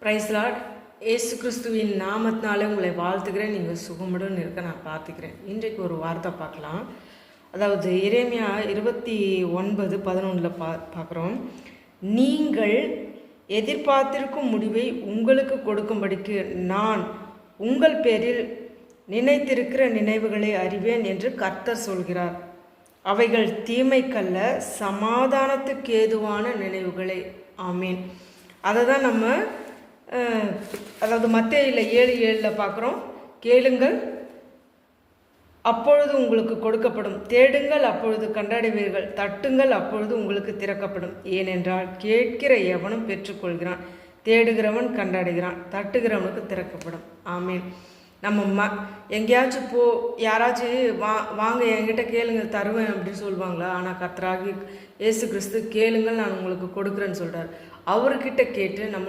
Price Lord. இயேசு கிறிஸ்துவின் நாமத்தினாலே உங்களை வாழ்த்துக்கிறேன். நீங்கள் சுகமுடன் இருக்க நான் பார்த்துக்கிறேன். இன்றைக்கு ஒரு வார்த்தை பார்க்கலாம். அதாவது எரேமியா 29:11 பார்க்குறோம். நீங்கள் எதிர்பார்த்திருக்கும் முடிவை உங்களுக்கு கொடுக்கும்படிக்கு நான் உங்கள் பேரில் நினைத்திருக்கிற நினைவுகளை அறிவேன் என்று கர்த்தர் சொல்கிறார். அவைகள் தீமைக்கல்ல, சமாதானத்துக்கு ஏதுவான நினைவுகளே. ஆமீன். அதை தான் நம்ம அதாவது மத்தேயுல 7:7 பார்க்குறோம். கேளுங்கள் அப்பொழுது உங்களுக்கு கொடுக்கப்படும், தேடுங்கள் அப்பொழுது கண்டடைவீர்கள், தட்டுங்கள் அப்பொழுது உங்களுக்கு திறக்கப்படும். ஏனென்றால் கேட்கிற எவனும் பெற்றுக்கொள்கிறான், தேடுகிறவன் கண்டடைகிறான், தட்டுகிறவனுக்கு திறக்கப்படும். ஆமீன். நம்ம எங்கேயாச்சும் யாராச்சும் வாங்க என்கிட்ட கேளுங்க தருவேன் அப்படின்னு சொல்லுவாங்களா? ஆனால் கர்த்தராகிய இயேசு கிறிஸ்து கேளுங்கள் நான் உங்களுக்கு கொடுக்குறேன்னு சொல்கிறார். அவர்கிட்ட கேட்டு நம்ம